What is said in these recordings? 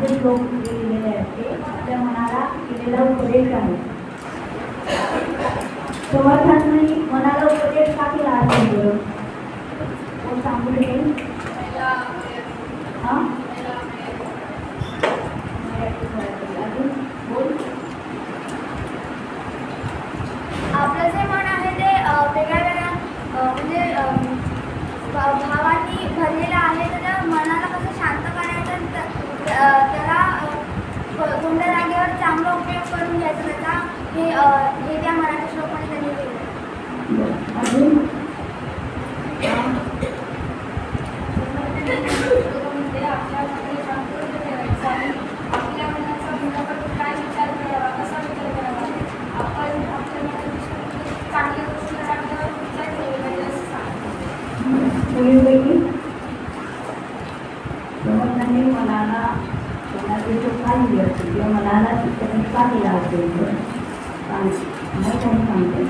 मनाचे श्लोक लिहिलेले आहेत ते आपल्या मनाला केलेला उपदेश आहे. समर्थांनी मनाला उपदेश का केला आहे कोण सांगू शकेल? हां आपलं जे मन आहे ते वेगळ्या वेगळ्या म्हणजे भावांनी भरलेलं आहे. तर त्या मनाला कसं शांत करायचं त्याला कोणत्या जागेवर चांगला उपयोग करून घ्यायचा त्याचा हे त्या मराठी श्लोकमध्ये त्यांनी केलं. आपल्या मनाचा मुलाबद्दल काय विचार करावा, कसा विचार करावा, आपण आपल्या मनाची चांगल्या गोष्टी चांगल्यावर विचार केले पाहिजे असं सांगितलं. समर्थांनी मनाला कोणाचे काय दिले असेल किंवा मनाला शिक्षण का दिला असेल तर सांगते.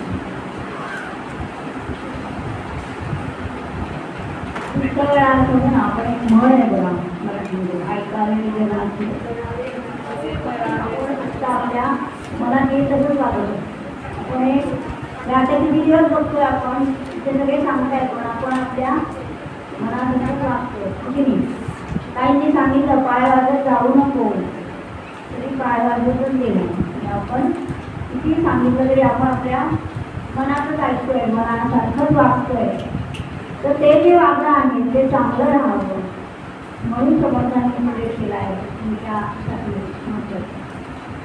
पुष्कळ वेळा असं ना आपण एक म्हण आहे बघा मराठीमध्ये ऐकावे गेला आपल्या मनात हे तसंच वागवलं. आपण एक रात्याचे व्हिडिओ बघतोय आपण ते सगळे सांगतायत पण आपण आपल्या मनात तसंच वागतोय की नाही. काहींनी सांगितलं पाय वाजत जाऊ नको तरी पाय वाजतच गेले. आपण किती सांगितलं तरी आपण आपल्या मनातच ऐकतोय मनासारखंच वागतोय. तर ते जे वागणं आहे ते चांगलं राहावं म्हणून समर्थांनी उपदेश केला आहे तुमच्यासाठी महत्त्वाचं.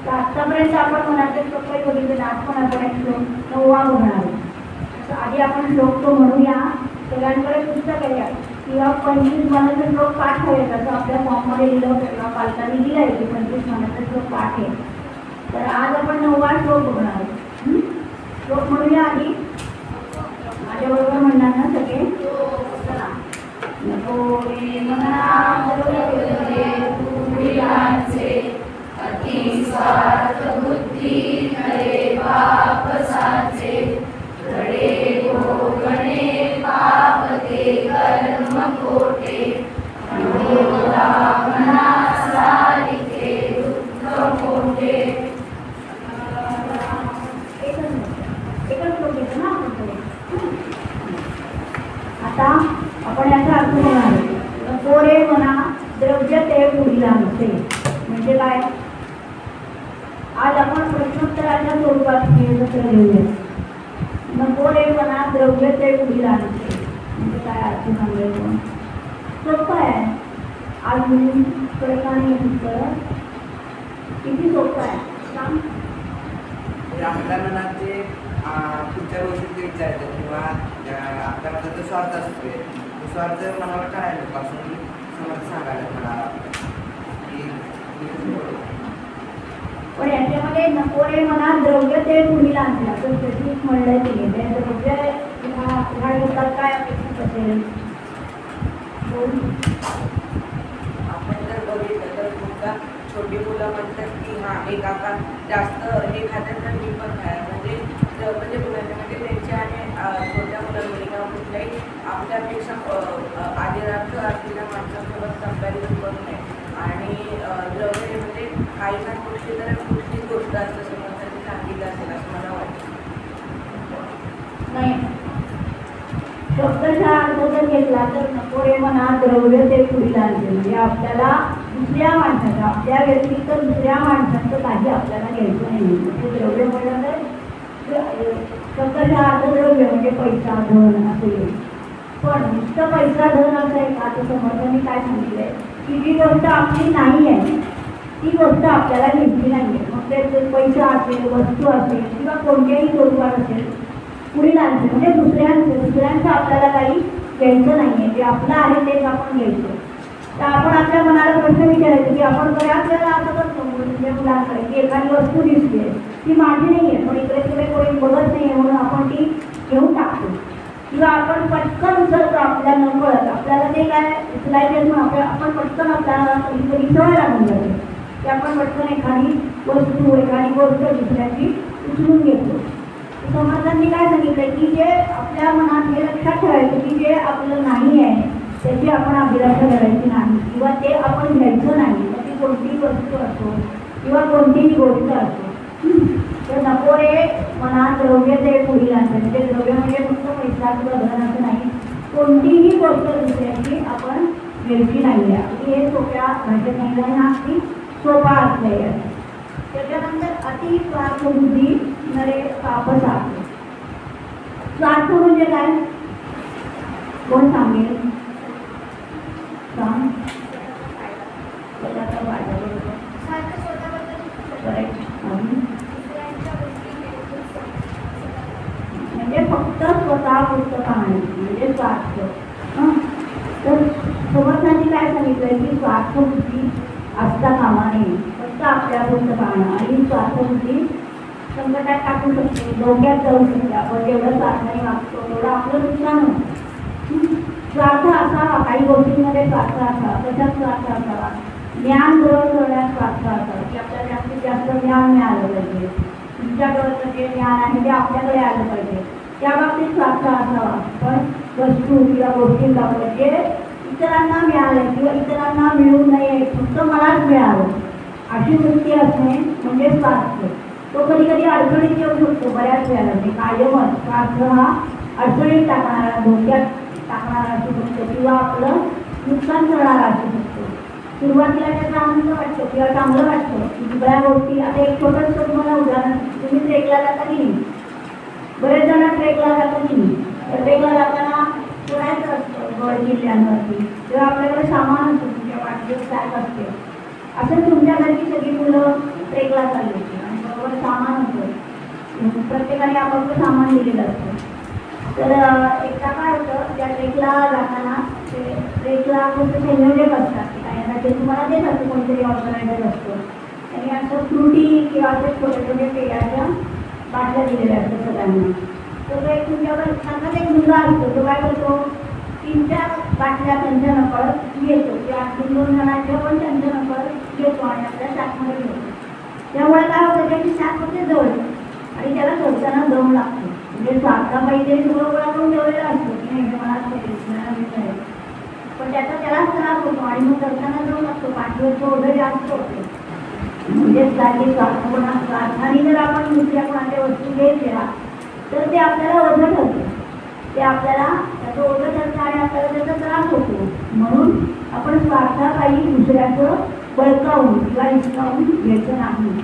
तर आत्तापर्यंत आपण मनाचे श्लोक काही बघितले ना पण आपण एक श्लोक 9वा बघणार. तर आधी आपण श्लोक तो म्हणूया. सगळ्यांकडे पुस्तक आहे किंवा 25 मनाचे श्लोक पाठ आहे असं आपल्या फॉर्ममध्ये लिहिलं होतं किंवा पालकांनी दिलं आहे की 25 मनाचे श्लोक पाठ आहे. तर आज आपण 9वा श्लोक बघणार. श्लोक म्हणूया आधी. माझ्याबरोबर म्हणणार ना सगळे? नको रे मना अति स्वार्थ बुद्धी नरे पाप साचे रडे भोगणे पाप ते कर्म खोटे मना सारिके दुःख मोठे. एकच लोक येतो ना आपण. आता आपण याचा अर्थ होणार नको रे मना द्रव्य ते पुढीला नसते. म्हणजे काय? आज आपण प्रश्नोत्तराच्या स्वरूपात एकत्र घेऊया. नको रे मना द्रव्य ते पुढीला नसते म्हणजे काय अर्थ सांगायचं? सोपं आहे. आज मुलींकडे का नाही उत्तर किती सोपं आहे सांग. आपल्या मनात जे पुढच्या गोष्टी विचारतात किंवा आपल्या मनात जो स्वार्थ असतोय तो स्वार्थ मनावर करायला पासून समज सांगायला मला की पण याच्यामध्ये नको रे मना द्रव्य ते पुढीला आणलं तर स्पेसिफिक म्हणलंय तिने ते द्रव्य ह्या लोकात काय अपेक्षित असेल? आपण जर बघितलं तर मुलगा छोटी मुलं म्हणतात की हां एक आता जास्त हे खात्यात तर मी पण खाय म्हणजे मुलांमध्ये त्यांच्या आणि छोट्या मुलांमध्ये किंवा कुठल्याही आपल्यापेक्षा आदिरार्थ असलेल्या माणसांसोबत कंपॅरिझन करू नये. आणि द्रव्य म्हणजे काही ना गोष्टी तर कुठलीच गोष्ट असं समोरसाठी सांगितलं असेल असं मला वाटतं. नाही शब्दशः अर्थ जर घेतला तर नको रे मना द्रव्य ते पुढील आणते म्हणजे आपल्याला दुसऱ्या माणसाचं आपल्या व्यतिरिक्त दुसऱ्या माणसाचं काही आपल्याला घ्यायचं नाही. म्हणजे द्रव्य म्हणलं तर शब्दशः अर्थ द्रव्य म्हणजे पैसा धन असेल. पण नुसतं पैसा धन असं आहे का? तर समर्थांनी काय सांगितलंय की जी गोष्ट आपली नाही आहे ती गोष्ट आपल्याला घ्यायची नाही आहे. मग ते पैसा असेल वस्तू असेल किंवा कोणत्याही स्वरूपात असेल पुढील आणते म्हणजे दुसऱ्यांचं आपल्याला काही घ्यायचं नाही आहे. जे आपलं आहे तेच आपण घ्यायचं. तर आपण आपल्या मनाला प्रश्न विचारायचं की आपण बऱ्याच वेळेला असं करतो म्हणजे मुलांकडे की एखादी वस्तू दिसते ती माझी नाही आहे पण इकडे तिकडे कोणी बघत नाही आहे म्हणून आपण ती घेऊन टाकतो किंवा आपण पटकन उचलतो आपल्या नकळत आपल्याला ते काय उचलायचे म्हणून आपण पटकन आपल्याला कधी सवय लागून जाते की आपण पटकन एखादी वस्तू एखादी गोष्ट दुसऱ्याची उचलून घेतो. समर्थांनी काय सांगितलं की जे आपल्या मनात हे लक्षात ठेवायचं की जे आपलं नाही आहे त्याची आपण अभिलाषा करायची नाही किंवा ते आपण घ्यायचं नाही. ती कोणतीही वस्तू असो किंवा कोणतीही गोष्ट असो, तर नको रे मनात द्रव्य ते पुढील आणते. म्हणजे द्रव्य म्हणजे फक्त पैसा किंवा धन असं नाही, कोणतीही गोष्ट दुसऱ्याची आपण घ्यायची नाही आहे. अगदी हे सोप्या भाषेत नाही, हा अगदी सोपा अर्थ आहे. त्याच्यानंतर अति स्वार्थबुद्धी नरे पाप साधते. स्वार्थ म्हणजे काय, कोण सांगेल? सांग. स्वतःचा फायदा बरोबर. सारखं स्वतःबद्दल करेक्ट. अजून दुसऱ्यांच्या गोष्टी घ्यायचं. म्हणजे फक्त स्वतः पुस्तक पाहणे म्हणजे स्वार्थ. हं? तर समर्थांनी काय सांगितलंय की स्वार्थबुद्धी असता कामा नये. फक्त आपल्या पुस्तक पाहणं आणि स्वार्थबुद्धी संकटात टाकू शकते, धोक्यात जाऊ शकते. आपण जेवढं स्वार्थाने वागतो तेवढं आपलं नुकसान होतं. स्वार्थ असावा, काही गोष्टींमध्ये स्वार्थ असावा. कशात स्वार्थ असावा? ज्ञान ग्रहण करण्यात स्वार्थ असावा, की आपल्याला जास्तीत जास्त ज्ञान मिळालं पाहिजे. तुमच्याकडचं जे ज्ञान आहे ते आपल्याकडे आलं पाहिजे, त्या बाबतीत स्वार्थ असावा. पण वस्तू किंवा गोष्टींचा म्हणजे इतरांना मिळालं किंवा इतरांना मिळू नये, फक्त मलाच मिळावं अशी वृत्ती असणे म्हणजे स्वार्थ. तो कधी कधी अडचणीत येऊ शकतो बऱ्याच वेळेला. म्हणजे कायमच स्वार्थ हा अडचणीत टाकणारा, धोक्यात टाकणारा असू शकतो किंवा आपलं नुकसान करणारा असू शकतो. सुरुवातीला त्याचा आनंद वाटतो किंवा चांगलं वाटतं की सगळ्या गोष्टी. आता एक छोटंसं तुम्हाला उदाहरण, तुम्ही ट्रेकला जाता की नाही? बरेच जण ट्रेकला जातात की नाही? तर ट्रेकला जाताना सोडायचं असतं गड किल्ल्यांवरती, तेव्हा आपल्याकडे सामान असतं, तुमच्या वाटेत सॅक असते. असं तुमच्या घरची सगळी मुलं ट्रेकला चालली होती आणि बरोबर सामान होतं, प्रत्येकाने आपापलं सामान दिलेलं असतं. तर एकदा काय होतं, त्या ट्रेकला जाताना ते ट्रेकला कोणते संयोजक असतात की काय ना ते तुम्हाला देत असतं, कोणतरी ऑर्गनायझर असतं. आणि असं फ्रुटी किंवा असे छोटे छोटे पेयाच्या बाटल्या दिलेल्या असतात सगळ्यांना. तर एक तुमच्याकडे सांगत एक मुलगा असतो, तो काय करतो, 3-4 बाटल्या त्यांच्या नकळत घेतो किंवा 2 जणांच्या पण त्यांच्या नकळत घेतो आणि आपल्या शाकमध्ये घेतो. त्यामुळे काय होतं, त्याची शाक होते जवळ आणि त्याला करताना दम लागतो. म्हणजे स्वार्था पाहिजे सगळं गोळा करून ठेवलेलं असतं की नाही हे मलाच पाहिजे, पण त्याचा त्यालाच त्रास होतो आणि मग करताना दम लागतो, पाठीवरचं ओझं जास्त होते. म्हणजेच जागी स्वार्थाने जर आपण दुसऱ्या कोणाच्या वस्तू घेतल्या तर ते आपल्याला ओझं ठरतं, ते आपल्याला त्याचं ओझं ठरतं आणि आपल्याला त्याचा त्रास होतो. म्हणून आपण स्वार्थापायी दुसऱ्याचं बळकावून किंवा हिसकावून घ्यायचं नाही.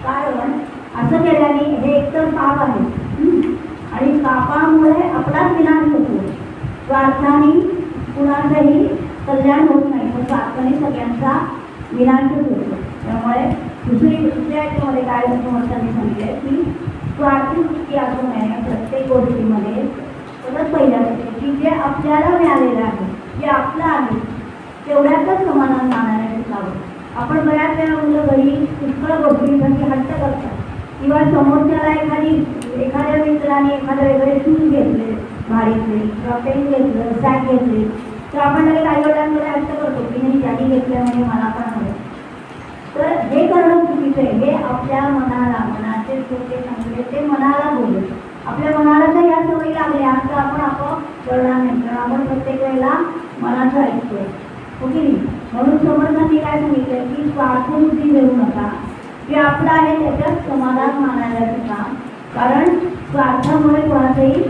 कारण असं केल्याने हे एकतर पाप आहे आणि पापामुळे आपलाच विनाश होतो. स्वार्थाने कुणाचंही कल्याण होत नाही, पण स्वार्थाने सगळ्यांचा विनाशच होतो. त्यामुळे दुसऱ्या याच्यामध्ये काय समर्थांनी सांगितलं आहे की स्वार्थी वृत्ती असू नये प्रत्येक गोष्टीमध्ये. परत पहिल्या गोष्टी की जे आपल्याला मिळालेलं आहे, जे आपलं आहे तेवढ्यातच समाधान मानायला शिकावं. आपण बऱ्याच वेळा मुलं घरी पुष्कळ गोष्टींसाठी हट्ट करतात किंवा समोरच्याला एखाद्या मित्राने एखाद्या वेगळे शूज घेतले भारीतले किंवा पेन घेतलं, सॅक घेतले, तर आपण लगेच आईवडिलांकडे हट्ट करतो की नाही त्यांनी घेतलं म्हणजे मला पण हवं. तर हे करणं चुकीचं आहे. हे आपल्या मनाचे छोटे सांगले ते मनाला बोलले. आपल्या मनाला जर या सवयी लागल्या तर आपण आपोआप करणार नाही, कारण आपण प्रत्येक वेळेला मनाचं ऐकतोय, हो की नाही? म्हणून समर्थांनी काय सांगितलं की स्वार्थबुद्धी धरू नका, जे आपलं आहे त्याच्यात समाधान मानायला शिका. कारण स्वार्थामुळे कोणाचंही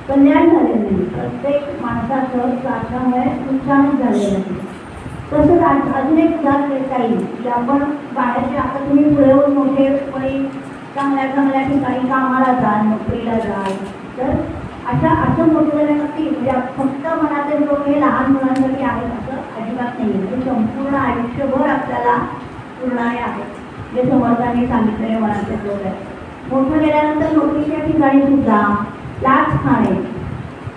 कल्याण झालेलं नाही, प्रत्येक माणसाचं स्वार्थामुळे नुकसानच झालेलं नाही. तसंच अजून एक उदाहरण देता येईल की आपण बाहेरच्या, आता तुम्ही पुढे होऊन मोठेपणी चांगल्या ठिकाणी कामाला जाल, नोकरीला जाल, तर असं मोठे झाल्यावरती म्हणजे फक्त मनाचे लोक हे लहान मुलांसाठी आहेत असं अजिबात नाही. म्हणजे संपूर्ण आयुष्यभर आपल्याला पूर्णाय आहेत जे समर्थांनी सांगितलेले मनाचे लोक आहेत. मोठं गेल्यानंतर नोकरीच्या ठिकाणी सुद्धा लाच खाणे,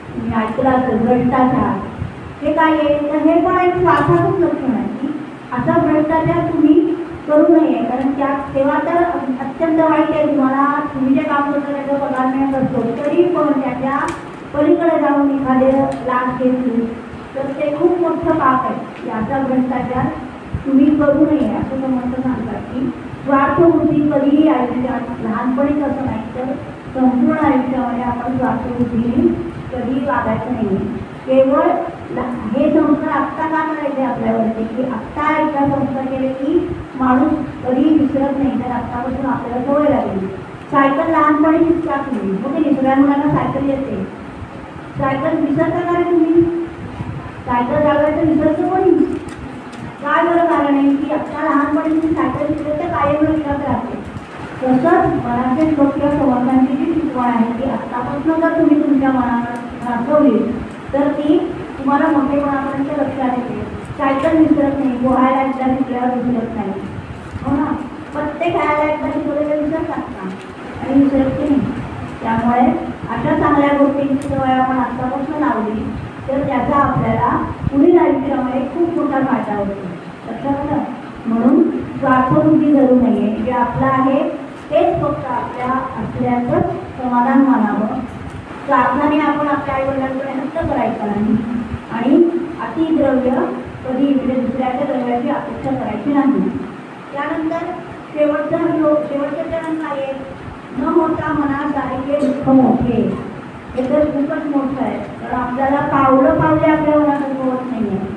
तुम्ही ऐकलं असेल, भ्रष्टाचार, हे काय आहे, तर हे पण एक स्वार्थाचंच लक्षण आहे की असा भ्रष्टाचार तुम्ही करू नये. कारण तेव्हा तर अत्यंत वाईट आहे. तुम्ही जे काम करता त्याचा पगार मिळत असतो, तरी पण त्याच्या पलीकडे जाऊन एखादे लाच घेतली तर ते खूप मोठं पाप आहे की असा भ्रष्टाचार तुम्ही करू नये असं समर्थ सांगतात. की स्वार्थबुद्धी कधीही आयुष्यात, लहानपणीच असं नाही तर संपूर्ण आयुष्यामध्ये आपण स्वार्थबुद्धीने कधीही वागायचं नाही. केवळ हे संस्कार आत्ता का करायचे आपल्यावरती की आत्ता एकदा संस्कार केले की माणूस कधीही विसरत नाही. तर आत्तापासून आपल्याला सवय लागली. सायकल लहानपणी टाकली मग ते सगळ्या मुलांना सायकल येते. सायकल विसरता का रे तुम्ही? सायकल चालवायचं विसरतं कोणी? काय बरं कारण आहे की आत्ता लहानपणी तुम्ही सायकल शिकले तर कायम लक्षात राहते. तसंच मनाचे श्लोक किंवा समर्थांची जी शिकवण आहे की आत्तापासून जर तुम्ही तुमच्या मनाला वाचवली तर ती तुम्हाला मोठेपणापर्यंत लक्षात येते. सायकल विसरत नाही, पोहायला एकदा शिकल्यावर विसरत नाही, हो ना. पत्ते खेळायला एकदा शिकवलेले विसरतात का? आणि विसरत नाही. त्यामुळे अशा चांगल्या गोष्टींची सवय आपण आत्तापासून लावली तर त्याचा आपल्याला पुढील आयुष्यामध्ये खूप मोठा फायदा होतो. लक्षात आलं? म्हणून स्वार्थबुद्धी धरू नये. जे आपलं आहे तेच फक्त आपल्या असल्याचंच समाधान मानावं. स्वार्थाने आपण आपल्या आईवडिलांकडे हट्ट करायचा नाही आणि अतिद्रव्य कधी म्हणजे दुसऱ्याच्या द्रव्याची अपेक्षा करायची नाही. त्यानंतर शेवटचं चरण काय आहे? न होता मनासारखे दुःख मोठे. हे तर खूपच मोठं आहे. कारण आपल्याला पावलं आपल्या मनात होत नाही आहे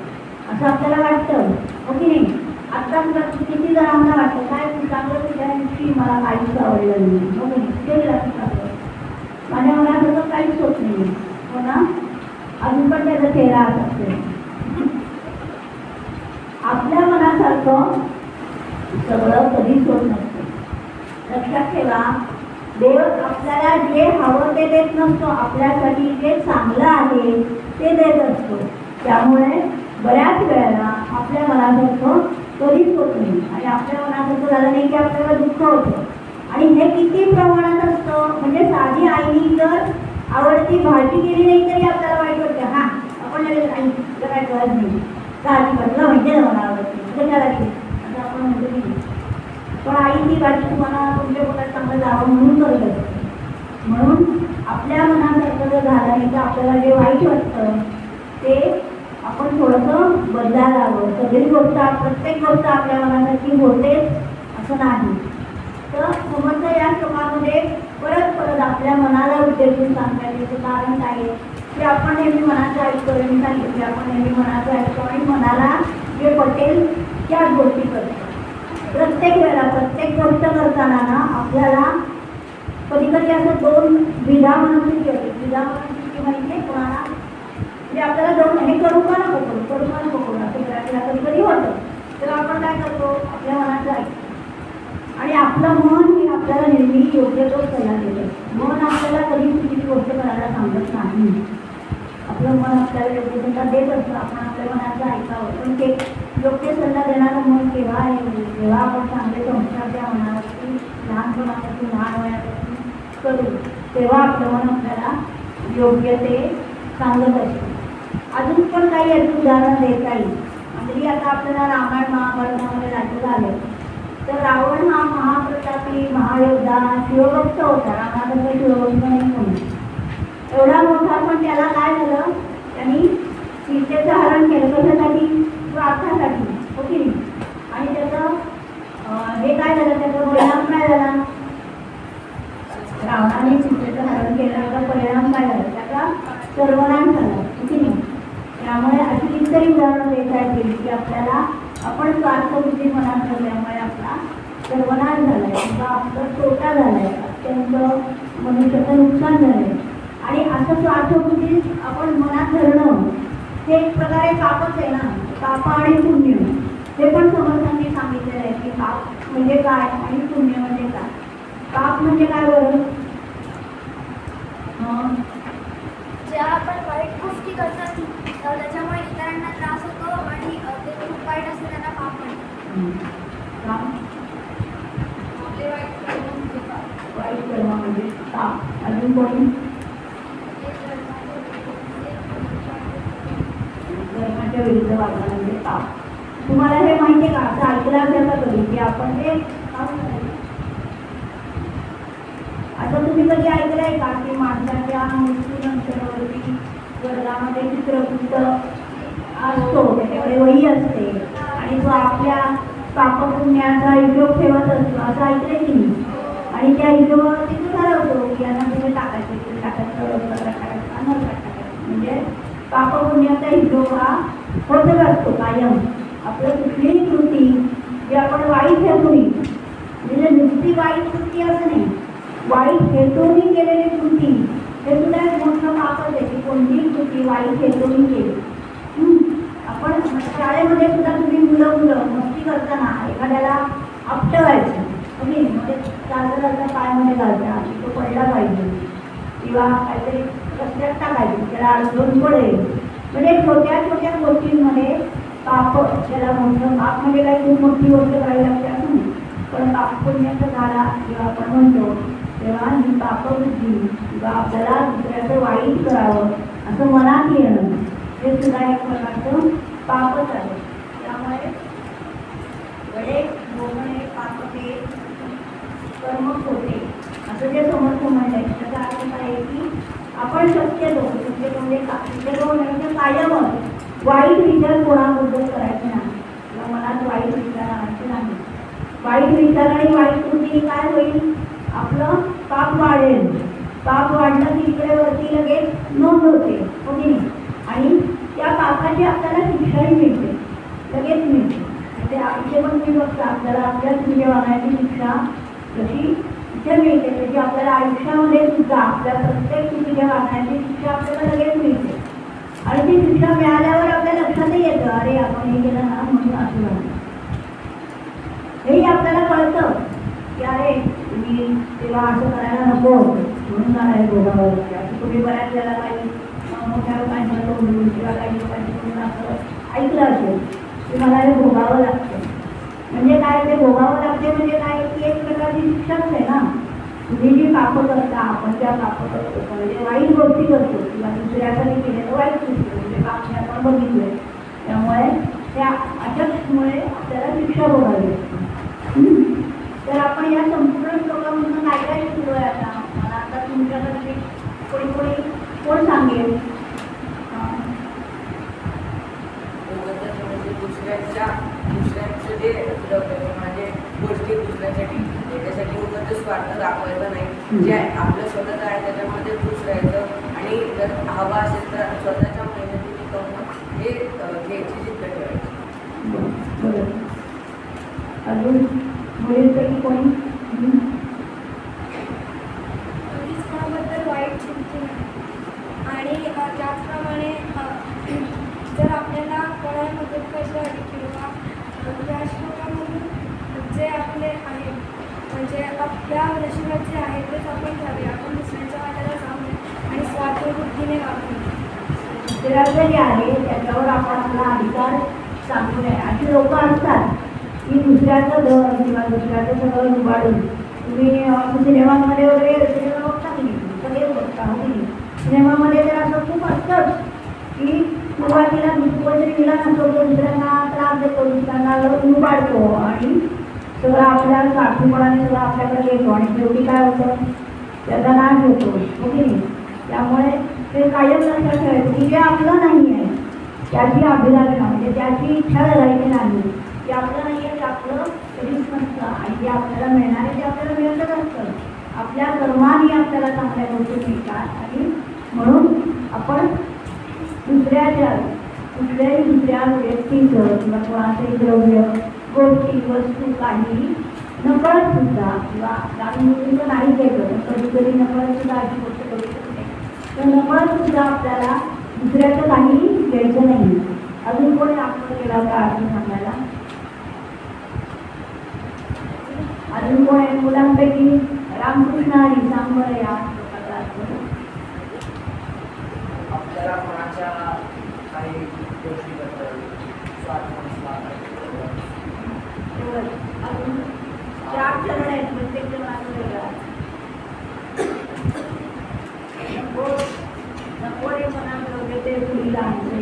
असं आपल्याला वाटतं, हो की नाही? आत्ताच किती जणांना वाटतं काय चांगलं तुझ्या मला काहीच आवडलं नाही, हो की नाही? ते लक्षात माझ्या मनात असं काहीच होत नाही, हो ना. अजून पण त्याचा चेहरा असते. आपल्या मनासारखं सगळं कधीच होत नसतं. लक्षात ठेवा, देव आपल्याला जे हवं ते देत नसतो, आपल्यासाठी जे चांगलं आहे ते देत असतो. त्यामुळे बऱ्याच वेळेला आपल्या मनासारखं कधीच होत नाही आणि आपल्या मनासारखं झालं नाही की आपल्याला दुःख होतं. आणि हे किती प्रमाणात असतं म्हणजे साधी आईनी जर आवडती भाजी केली नाही तरी आपल्याला वाईट वाटतं. हां आपण आई काय कळत नाही भाजी बदला म्हणजे मला आवडते कशाला की असं आपण म्हणतो की नाही. पण आई ती भाजी तुम्हाला तुमच्या पोटात चांगलं जावं म्हणून करत असते. म्हणून आपल्या मनासारखं जर झालं नाही तर आपल्याला जे वाईट वाटतं ते आपण थोडंसं बदलायला हवं. सगळी गोष्ट प्रत्येक गोष्ट आपल्या मनासारखी होतेच असं नाही. तर समर्थ या श्लोकामध्ये परत आपल्या मनाला उद्देशून सांगतात. याचं कारण काय आहे की आपण नेहमी मनाचं ऐकतो. मी सांगितले आपण नेहमी मनाचं ऐकतो आणि मनाला जे पटेल त्याच गोष्टी करतो. प्रत्येक वेळेला प्रत्येक गोष्ट करताना ना आपल्याला कधी कधी असं दोन विधा मनस्थिती होते. विधा मनस्थिती म्हणजे कोणाला म्हणजे आपल्याला दोन हे करू का नको करू का नको करू असं करायला कधी कधी होतं. तर आपण काय करतो आपल्या मनाचं ऐकतो आणि आपलं मन हे आपल्याला नेहमी योग्य तो सल्ला देतं. मन आपल्याला कधी चुकीची गोष्ट करायला सांगत नाही. आपलं मन आपल्याला योग्य सल्ला देत असतं. आपण आपल्या मनाचं ऐकावं. पण ते योग्य सल्ला देणारं मन केव्हा आहे जेव्हा आपण चांगले संस्कार त्या मनावरती लहानपणापासून लहान वयापासून करू तेव्हा आपलं मन आपल्याला योग्य ते सांगत असतं. अजून पण काही याची उदाहरणं देता येईल. म्हणजे आता आपल्याला रामायण महाभारतामध्ये राज्य झाले तर रावण हा महाप्रतापी महायोद्धा शिवभक्त होता. रामाचा शिवभक्त नाही कोणी एवढा मोठा. पण त्याला काय झालं त्यांनी सीतेचं हरण केलं. कशासाठी? स्वार्थासाठी, हो की नाही. आणि त्याचं हे काय झालं त्याचा परिणाम काय झाला? रावणाने सीतेचं हरण केल्याचा परिणाम काय झाला? त्याचा सर्वनाश झाला, हो की नाही. त्यामुळे अशी कितीतरी उदाहरणं देता येतील की आपल्याला आपण स्वार्थबुद्धी मनात ठेवल्यामुळे आपला सर्वनाश झाला आहे किंवा आपला तोटा झाला आहे. अत्यंत मनुष्याचं नुकसान झालं आहे. आणि असं स्वार्थबुद्धी आपण मनात धरणं हे एक प्रकारे पापच आहे ना. पाप आणि पुण्य हे पण समर्थांनी सांगितलेलं आहे की पाप म्हणजे काय आणि पुण्य म्हणजे काय. पाप म्हणजे काय बरं? ज्या आपण वाईट गोष्टी करतात त्याच्यामुळे इतरांना त्रास होतो आणि ते खूप वाईट असते त्यांना पाप म्हणतात. आपले वाईट कर्म म्हणजे पाप. अजून कोणी? धर्माच्या विरुद्ध वागणं म्हणजे पाप. तुम्हाला हे माहिती आहे का? असं ऐकलं असेल का कधी की आपण ते असं तुम्ही कधी ऐकलं आहे का की माणसाच्या मृत्यूनंतरवरती स्वर्गामध्ये चित्रकूट असतो, त्याच्याकडे वही असते आणि तो आपल्या पापपुण्याचा हिशोब ठेवत असतो असं ऐकलंय की नाही. आणि त्या हिशोबावरती तो ठरवतो की यांना तुम्ही टाकायचे टाकायचं म्हणजे पापपुण्याचा हिशोब हा होतच असतो कायम. आपलं कुठलीही कृती जे आपण वाईट हेतूनी, म्हणजे नुसती वाईट कृती असं नाही, वाईट हेतूनी केलेली कृती हे सुद्धा एक मोठं पापच आहे की कोणतीही कृती वाईट हेतूनी केली. आपण शाळेमध्ये सुद्धा तुम्ही मुलं मस्ती करताना एखाद्याला आपटवायचं ओके, म्हणजे चालता पायामध्ये घालता तो पडला पाहिजे किंवा काहीतरी रस्त्यात टाकायचं त्याला अडचण पडेल, म्हणजे छोट्या छोट्या गोष्टींमध्ये पाप, त्याला मोठं पाप म्हणजे काही खूप मोठी गोष्ट करावी लागते असं नाही, पण पाप पुण्याचा झाला जेव्हा आपण म्हणतो तेव्हा ही पापबुद्धी किंवा आपल्याला दुसऱ्याचं वाईट करावं असं मनात येणं हे सुद्धा एक प्रकारचं पापच आहे. त्यामुळे वडे बोलणे पाप हे कर्मच होते असं जे समर्थ म्हणलंय त्याचा अर्थ काय आहे की आपण शक्यतो म्हणजे कायमच वाईट विचार कोणाबद्दल करायचे नाही किंवा मनात वाईट विचार आणायचे नाही. वाईट विचार आणि वाईट कृतीने काय होईल, आपलं पाप वाढेल, पाप वाढलं की इकडे वरती लगेच नोंद होते होती आणि त्या पापाची आपल्याला शिक्षाही मिळते, लगेच मिळते. म्हणजे इथे पण तुम्ही बघता आपल्याला आपल्या चुकीच्या वागण्याची शिक्षा जशी इथे मिळते त्याची आपल्याला आयुष्यामध्ये सुद्धा आपल्या प्रत्येक चुकीच्या वागण्याची शिक्षा आपल्याला लगेच मिळते आणि ती शिक्षा मिळाल्यावर आपल्या लक्षातही येतं अरे आपण हे केलं ना म्हणून असं झालं, हेही आपल्याला कळतं की अरे मी तेव्हा असं करायला नको होतं म्हणून मला हे भोगावं लागतं. असं तुम्ही बऱ्याच वेळेला काही मोठ्या लोकांच्या तोंडून किंवा काही लोकांच्या तोंडून असं ऐकलं असेल की मला हे भोगावं लागतं. म्हणजे काय ते भोगावं लागते म्हणजे काय की एक प्रकारची शिक्षाच आहे ना. तुम्ही जी पापं करता आपण ज्या पापं करतो म्हणजे वाईट गोष्टी करतो किंवा दुसऱ्यासाठी केलेलं वाईट गोष्टी म्हणजे पाप आपण बघितलंय, त्यामुळे त्या अशामुळे आपल्याला शिक्षा भोगावी लागते. तर आपण या संपूर्ण श्लोकामधून काय काय शिकलो आहे आता, मला आता तुमच्याकडे कोण सांगेल? म्हणजे दुसऱ्यांचं जे म्हणजे गोष्टी दुसऱ्यासाठी त्याच्यासाठी उगाच स्वार्थ दाखवायचा नाही, जे आपलं स्वतःचं आहे त्याच्यामध्ये खुश राहायचं आणि जर हवा असेल तर स्वतःच्या मेहनतीने करून हे घ्यायची जिद्द ठेवायची. अजून मुलींपैकी कोणी? कोणाबद्दल वाईट चिंतन आणि त्याचप्रमाणे जर आपल्याला कोणाला मदत करायची आली किंवा त्या श्लोकामधून जे आपले आहे म्हणजे आपल्या नशिबात जे आहे तेच आपण घ्यावे, आपण दुसऱ्यांच्या वाट्याला जाऊ नये आणि स्वार्थबुद्धीने वागू नये. दुसऱ्याचं जे आहे त्याच्यावर आपण आपला अधिकार सांगू नये. अशी लोक असतात की दुसऱ्याचं घर किंवा दुसऱ्याचं सगळं उभाडून तुम्ही सिनेमामध्ये वगैरे सिनेमा बघता की सगळेच बघता हो की सिनेमामध्ये तर असं खूप असतं की सुरुवातीला कोणतरी तिला नसतो दुसऱ्यांना त्रास देतो, दुसऱ्यांना उभाडतो आणि सगळं आपल्या साठीपणाने सगळं आपल्याकडे येतो आणि शेवटी काय होतं त्याचा नाश होतो हो की नाही. त्यामुळे ते कायम लक्षात ठेवायचं की जे आपलं नाही आहे त्याची अभिलाषा म्हणजे त्याची इच्छा धरायची नाही, जे आपलं नाही आहे ते आपलं कधीच नसतं आणि जे आपल्याला मिळणार आहे ते आपल्याला मिळतच असतं. आपल्या कर्माने आपल्याला चांगल्या गोष्टी मिळतात आणि म्हणून आपण दुसऱ्याच्या कुठल्याही दुसऱ्या व्यक्तीचं किंवा कोणाचंही द्रव्य गोष्टी वस्तू काही नकळत सुद्धा किंवा जाणून नाही केलं पण कधीतरी नकळत सुद्धा अशी गोष्ट करू शकते, तर नकळत सुद्धा आपल्याला दुसऱ्याचं काही घ्यायचं नाही. अजून कोणी आपण केला होता अर्थ सांगायला? अजून कोण आहे मुलांपैकी? रामकृष्ण हरी सांग बरं या श्लोकाचा अर्थ. आपल्याला कोणाच्या काही गोष्टीबद्दल स्वार्थ नसला अजून 4 चरण आहेत, प्रत्येक चरणाचं वेगळं. नको रे मना योग्य ते तुला आणते.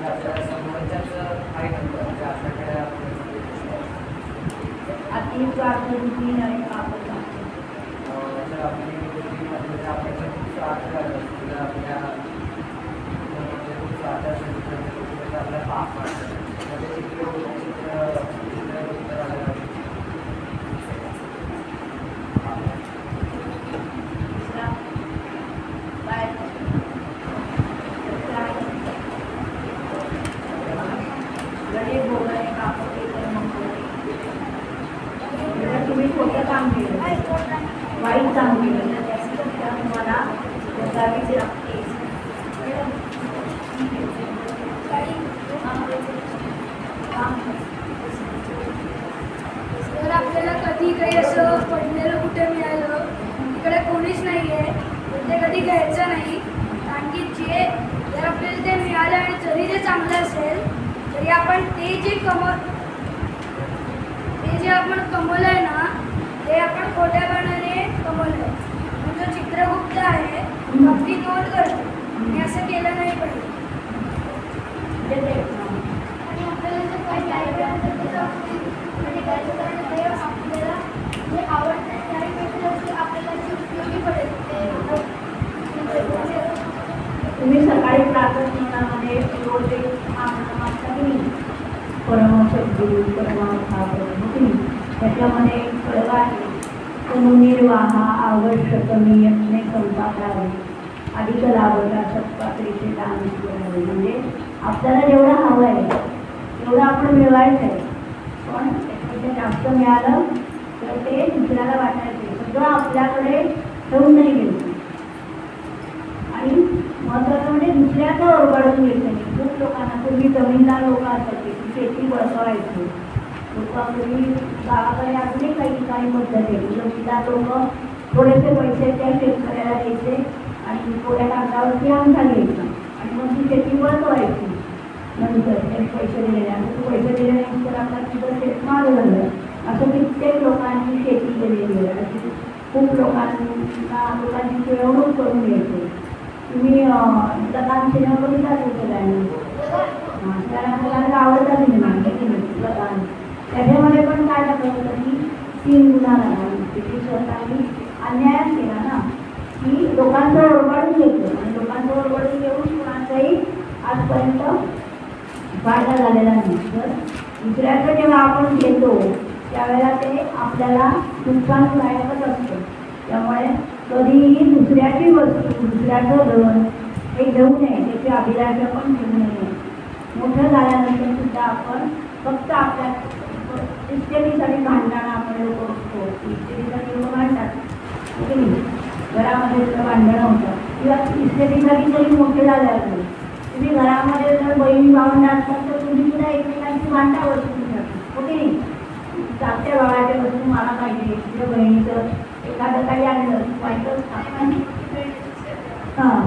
आपल्याला समोरच्याचं काही नंतर जे आपल्याकडे अति स्वार्थ दुखी नाही आपण जर आपली गोष्टी आपल्याला खूप स्वार्थ झालं असतील तर आपल्या खूप स्वार्थ असेल तर आपल्याला पाप वाटतं म्हणजे गरीब हो गए कापों के कर्म को खोटं काम केलं वाईट काम केलं तर त्याची शिक्षा तुम्हाला भोगावीच लागते. जर आपल्याला कधी काही असं पडलेलं कुठे मिळालं तिकडे कोणीच नाही आहे तर ते कधी घ्यायचं नाही. कारण की जर आपल्याला ते मिळालं आणि जरी ते चांगलं असेल तरी आपण ते जे आपण कमवलं आहे ना ते आपण खोट्या कारणाने कमवलं आहे. पण जो चित्रगुप्त आहे तो आपली नोंद करतो आणि असं केलं नाही पाहिजे. आणि आपल्याला जे काही आयडिया असेल त्याचं म्हणजे आपल्याला जे आवडतं त्यापेक्षा आपल्याला जे उपयोगी पडेल ते तुम्ही सकाळी प्रार्थनामध्ये रोज एक मागता की नाही परमशब्दी परमार्था परम त्याच्यामध्ये कळवा आहे तनुनिर्वाहा आवश्यक नियमने संपादावे अधिक लाभता सत्पात्रीचे दान करावे. म्हणजे आपल्याला जेवढं हवं आहे तेवढं आपण मिळवायचं आहे पण त्याच्यापेक्षा जास्त मिळालं तर ते दुसऱ्याला वाटायचे सगळं आपल्याकडे ठेवून नाही गेलं. आणि महत्त्वाचं म्हणजे दुसऱ्याचं ओरबाडून घ्यायचं नाही. खूप लोकांना पूर्वी जमीनदार लोक असायचे की शेती बळकावायचे लोकांपूर्वी गावाकडे अजूनही काही ठिकाणी पद्धत आहे. जमीनदार लोक थोडेसे पैसे त्या शेतकऱ्याला द्यायचे आणि थोड्या कागदावरती अंगठा घ्यायचा आणि मग ती शेती बळकवायची. नंतर ते पैसे दिलेल्यानंतर पैसे दिल्यानंतर आपला तिथं शेत मागं झालं. असं कित्येक लोकांनी शेती केलेली आहे. अशी खूप लोकांची पिळवणूक करून घ्यायची. तुम्ही लताम सिनेमा बघितला त्याला मुलांना आवडता सिनेमा लताम त्याच्यामध्ये पण काय दाखवलं होतं की 3 गुन्हा झाला की स्वतःनी अन्याय केला ना की लोकांचं ओरबाडून घेतलं आणि लोकांचं ओरबाडून घेऊन कुणाचाही आजपर्यंत फायदा झालेला नाही. तर दुसऱ्याचं जेव्हा आपण घेतो त्यावेळेला ते आपल्याला नुकसानदायकच असतं. त्यामुळे कधीही दुसऱ्याची वस्तू दुसऱ्याचं धन हे घेऊ नये त्याची अभिलाषा पण ठेवू नये. मोठं झाल्यानंतर सुद्धा आपण फक्त आपल्या इस्टेटीसाठी भांडणं आपण लोक असतो इस्टेटीसाठी लोक भांडतात घरामध्ये जर भांडणं होतात किंवा इस्टेटीसाठी जरी मोठे झाले असेल तुम्ही घरामध्ये जर बहिणी भावंड असतात तर तुम्ही सुद्धा एकमेकांची भांडा बसू शकता. ओके नाही जात्या भावाच्या वस्तू मला पाहिजे तुझ्या बहिणीचं एखादं काही आणलं पाहिजे हां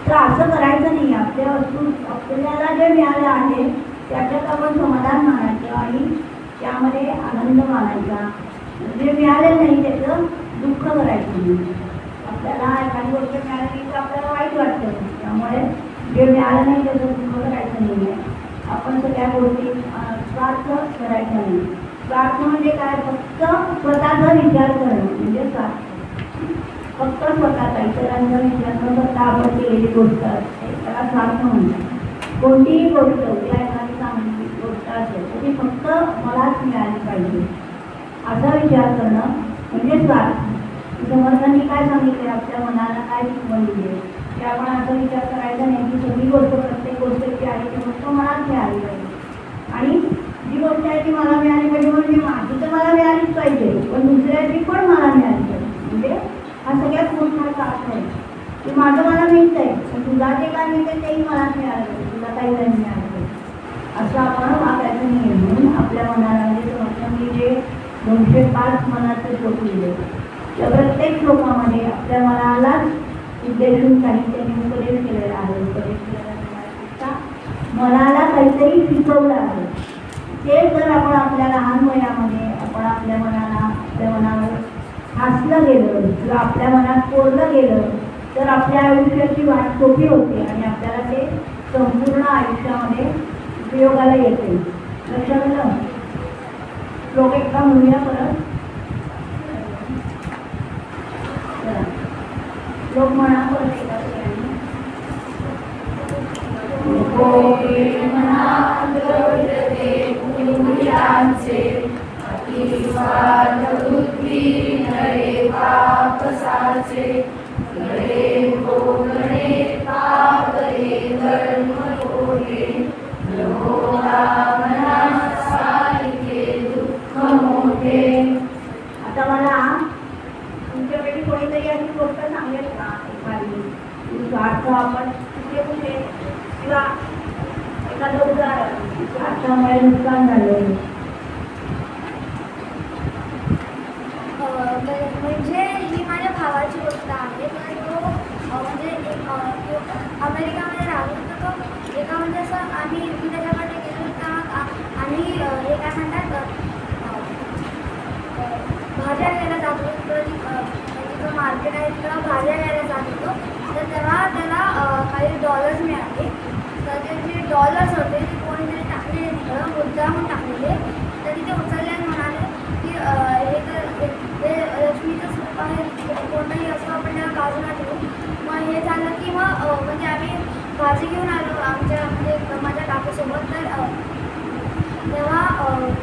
तर असं करायचं नाही. आपल्या वस्तू आपल्याला जे मिळालं आहे त्याच्यात आपण समाधान मानायचं आणि त्यामध्ये आनंद मानायचा. जे मिळालेलं नाही त्याचं दुःख करायचं नाही. आपल्याला एखादी गोष्ट मिळाली तर आपल्याला वाईट वाटतं त्यामुळे जे मिळालं नाही त्याचं दुःख करायचं नाही आहे. आपण सगळ्या गोष्टी स्वार्थ करायचा नाही. स्वार्थ म्हणजे काय फक्त स्वतःचा विचार करणं म्हणजे स्वार्थ. फक्त स्वतःचा इतरांचा विचार न करता आपण केलेली गोष्ट असते त्याला स्वार्थ म्हणतात. कोणतीही गोष्ट उद्या एखादी चांगली गोष्ट असेल तर ती फक्त मलाच मिळाली पाहिजे असा विचार करणं म्हणजे स्वार्थ. समर्थांनी काय सांगितले आपल्या मनाला काय शिकवण दिली आहे की आपण असा विचार करायचा नाही की सगळी गोष्ट प्रत्येक गोष्टची आहे ती गोष्ट मलाच मिळाली पाहिजे आणि जी गोष्ट आहे ती मला मिळाली पाहिजे म्हणजे माझी तर मला मिळालीच पाहिजे पण दुसऱ्याची पण मला मिळाली पाहिजे. म्हणजे हा सगळ्यात मोठा अर्थ आहे की माझं मला मिळतं आहे पण तुला जे काय मिळतं तेही मलाच मिळालं पाहिजे तुला काही नाही मिळालं पाहिजे असं आपण वागायचं नाही. म्हणून आपल्या मनाला म्हणजे समर्थांनी जे 205 मनाचे श्लोक लिहिले त्या प्रत्येक श्लोकामध्ये आपल्या मनालाच उद्देशून साहित्याने उपदेश केलेला आहे. उपदेश केलेला मनाला काहीतरी शिकवलं आहे. ते जर आपण आपल्या लहान वयामध्ये आपण आपल्या मनावर हसलं गेलं किंवा आपल्या मनात कोरलं गेलं तर आपल्या आयुष्याची वाट सोपी होते आणि आपल्याला ते संपूर्ण आयुष्यामध्ये उपयोगाला येते. लक्षात आलं. श्लोक एकदा म्हणूया परत. श्लोक म्हणा परत एका आता मला तुमच्यापैकी कोणीतरी अशी गोष्ट सांगेल का एखादी स्वार्थ आपण कुठे कुठे किंवा एखादं उदाहरण स्वार्थामुळे नुकसान झालं. म्हणजे ही माझ्या भावाची गोष्ट आहे. तर तो म्हणजे अमेरिकामध्ये राहतो. तर तो एका म्हणजे असं मी त्याच्याकडे गेलो तेव्हा आम्ही हे काय म्हणतात भाज्या घ्यायला जात होतो. तिथं मार्केट आहे तिथं भाज्या घ्यायला जात होतो. तर तेव्हा त्याला काही डॉलर्स मिळाले. तर ते जे डॉलर्स होते ते कोणीतरी टाकलेले तिकडं मुद्दामून टाकलेले. तर तिथे उचलले आणि म्हणाले की हे लक्ष्मीचं स्वरूप आहे. कोणतंही असं आपण त्याला बाजूला ठेवू. मग हे झालं की मग म्हणजे आम्ही भाजी घेऊन आलो आमच्या म्हणजे माझ्या काकूसोबत. तर तेव्हा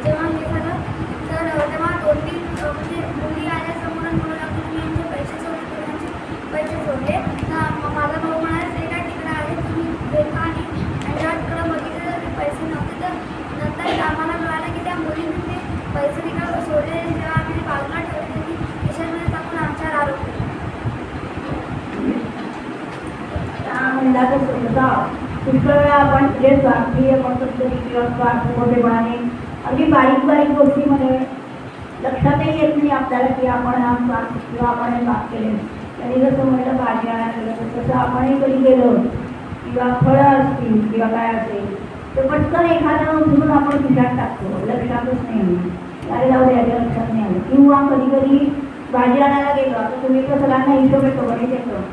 जेव्हा हे झालं तर तेव्हा 2-3 म्हणजे मुली आल्या समोर म्हणू लागली तुम्ही आमचे पैसे सोडले तुम्ही आमचे पैसे सोडले. तर माझा भाऊ म्हणाले ते काय तिकडे आले तुम्ही घेता आणि जेव्हा तिकडं बघितलं तर ते पैसे नव्हते. तर नंतर आम्हाला मिळालं की त्या मुलींनी ते पैसे तिकडं सोडले. जेव्हा आम्ही बाजूला ठेवले त्यांनी खिशामध्ये टाकून आमच्यावर आरोप केला. पुष्कळ वेळा आपण जे स्वार्थी आपण पद्धती किंवा स्वार्थ मोठेपणाने अगदी बारीक बारीक गोष्टीमध्ये लक्षातही येत नाही आपल्याला की आपण हा स्वार्थ किंवा आपण हे पाप केले. त्यांनी जसं म्हटलं भाजी आणायला गेलं तसं आपणही कधी गेलो किंवा फळं असतील किंवा काय असेल तर पटकन एखादं उचलून आपण खिशात टाकतो. लक्षातच नाही अरे जाऊ द्या लक्षात नाही आलं. किंवा कधी कधी भाजी आणायला गेलो आता तुम्ही तर सगळ्यांना हिशोब येतो गणित येतो.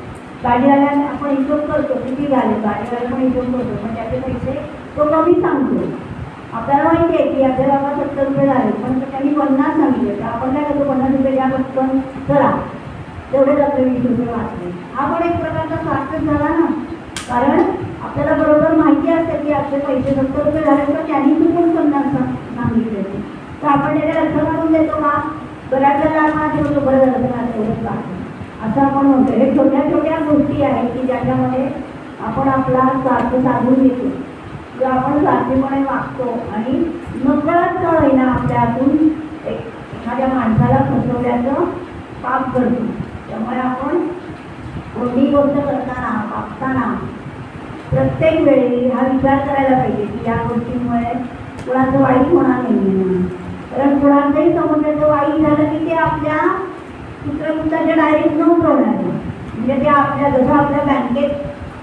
भाजीवाल्याने आपण हिशोब करतो किती झाले भाजीवाला पण हिशोब करतो पण त्याचे पैसे तो कमी सांगतो. आपल्याला माहिती आहे की आपल्याला बाबा 70 रुपये झाले पण त्यांनी 50 सांगितले. तर आपण काय करतो 50 रुपये द्या पटकन चला तेवढेच आपले 20 रुपये वाचले. हा पण एक प्रकारचा स्वार्थच झाला ना. कारण आपल्याला बरोबर माहिती असते की आपले पैसे 70 रुपये झाले तर त्यांनी चुकून 50 सांगितले तर आपण त्याच्या लक्ष काढून देतो का. बऱ्याच वेळा माझे होतो बरं झालं तर माझं एवढंच वाटतं असं आपण म्हणतो. हे छोट्या छोट्या गोष्टी आहेत की ज्याच्यामध्ये आपण आपला स्वार्थ साधून घेतो किंवा आपण स्वार्थीपणे वागतो आणि नकळत का होईना आपल्या हातून एखाद्या माणसाला फसवल्याचं पाप करतो. त्यामुळे आपण कोणतीही गोष्ट करताना वागताना प्रत्येक वेळी हा विचार करायला पाहिजे की या गोष्टींमुळे कुणाचं वाईट होणार नाही. कारण कुणाचंही समोरचं वाईट झालं की ते आपल्या चित्रगुप्ताच्या डायरीत नोंद होणार. म्हणजे ते आपल्या जसं आपल्या बँकेत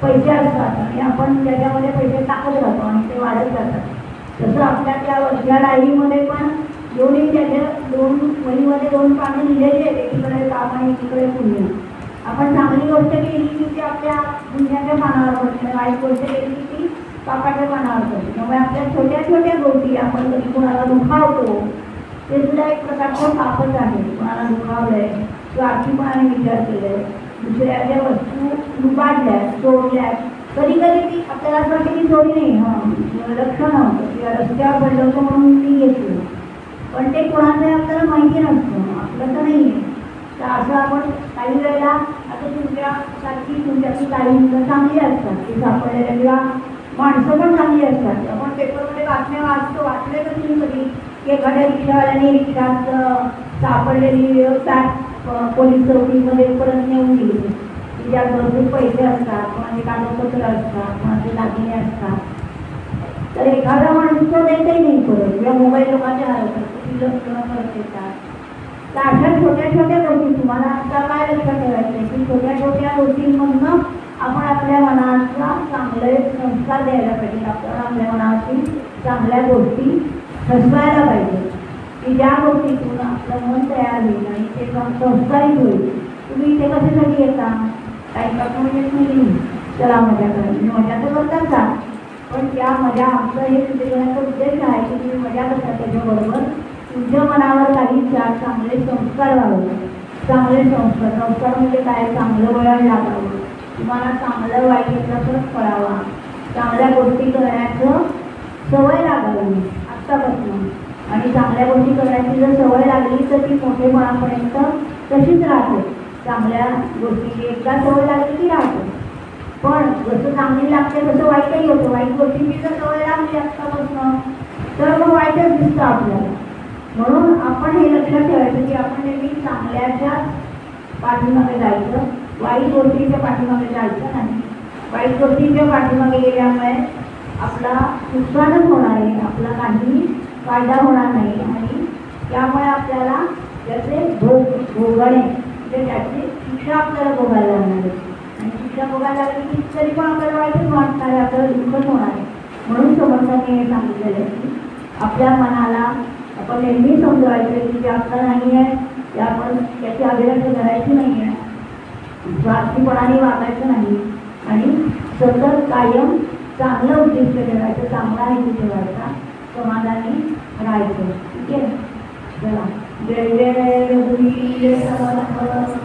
पैसे असतात आणि आपण त्याच्यामध्ये पैसे टाकत राहतो आणि ते वाढत जातात तसं आपल्या त्या डायरीमध्ये पण दोन्ही त्याच्या 2 वहीमध्ये 2 पानं लिहिलेली आहेत. एकीकडे पाप आणि एकीकडे पुण्य. आपण चांगली गोष्ट केली की ती आपल्या पुण्याच्या पानावर पडते. वाईट गोष्ट केली की ती पापाच्या पानावर पडते. त्यामुळे आपल्या छोट्या छोट्या गोष्टी आपण कधी कोणाला दुखावतो ते सुद्धा एक प्रकारचं पापच आहे. कोणाला दुखावलंय स्वार्थीपणाने विचार केलाय दुसऱ्याच्या वस्तू लुबाडल्या चोरल्या. कधी कधी ती आपल्याला असं वाटतं की चोरी नाही लक्ष नव्हतं किंवा रस्त्यावर पडलं होतं म्हणून ती घेतली पण ते कोणाचं आपल्याला माहिती नसतं आपलं तर नाही आहे. तर असं आपण काही वेळेला आता तुमच्यासारखी तुमच्याची काही मुलं चांगली असतात की सापडलेल्या किंवा माणसं पण चांगली असतात. आपण पेपरमध्ये बातम्या वाचले तर तुम्ही कधी की एखाद्या रिक्षावाल्याने रिक्षात सापडलेली बॅग पोलीस चौकीमध्ये परत नेऊन दिली की ज्यात भरपूर पैसे असतात कोणाचे कागदपत्र असतात कोणाचे दागिने असतात. तर एखादा माणूस तो देतही नाही परत किंवा मोबाईल लोकांचे हरवतात परत येतात. तर अशा छोट्या छोट्या गोष्टी तुम्हाला आता काय लक्षात ठेवायचं आहे की छोट्या छोट्या गोष्टींमधनं आपण आपल्या मनाचा चांगले संस्कार द्यायला पाहिजे. आपल्याला आपल्या मनातील चांगल्या गोष्टी ठसवायला पाहिजे की ज्या गोष्टीतून आपलं मन तयार होईल आणि ते संस्कारित होईल. तुम्ही इथे कशासाठी येता काही कसं येत नाही चला मजा करा मजा तर करतात का पण त्या मजा आमचं हे तिथे घेण्याचा उद्देश आहे की तुम्ही मजा करता त्याच्याबरोबर तुमच्या मनावर काही 4 चांगले संस्कार व्हावे. चांगले संस्कार म्हणजे काय चांगलं वळण लागावं तुम्हाला चांगलं वाईटचा फरक पडावा चांगल्या गोष्टी करण्याचं सवय लागावी आत्तापासून. आणि चांगल्या गोष्टी करण्याची जर सवय लागली तर ती मोठेपणापर्यंत तशीच राहते. चांगल्या गोष्टीची एकदा सवय लागली की राहते पण जसं चांगली लागते तसं वाईटही होतं. वाईट गोष्टींची जर सवय लागली आत्तापासून तर मग वाईटच दिसतं आपल्याला. म्हणून आपण हे लक्षात ठेवायचं की आपण नेहमी चांगल्याच्या पाठीमागे जायचं, वाईट गोष्टीच्या पाठीमागे जायचं नाही. वाईट गोष्टीच्या पाठीमागे गेल्यामुळे आपला नुकसानच होणार आहे, आपला काही फायदा होणार नाही आणि त्यामुळे आपल्याला त्याचे भोगणे म्हणजे त्याची शिक्षा आपल्याला भोगायला लागणार आहे. आणि शिक्षा भोगायला लागली की तरी पण आपल्याला वाईटच वाटणार आहे, आपल्याला दुःखच होणार आहे. म्हणून समर्थांनी हे सांगितलेलं आहे की आपल्या मनाला आपण नेहमी समजवायचं की जे आपलं नाही आहे ते आपण त्याची अभिव्यक्ती करायची नाही आहे, स्वार्थीपणाने वागायचं नाही आणि सतत कायम चांगलं उद्दिष्ट ठेवायचं, चांगला हेतू ठेवायचा, समाधानी राहायचं. ठीक आहे, चला जय जय रघुवीर समर्थ.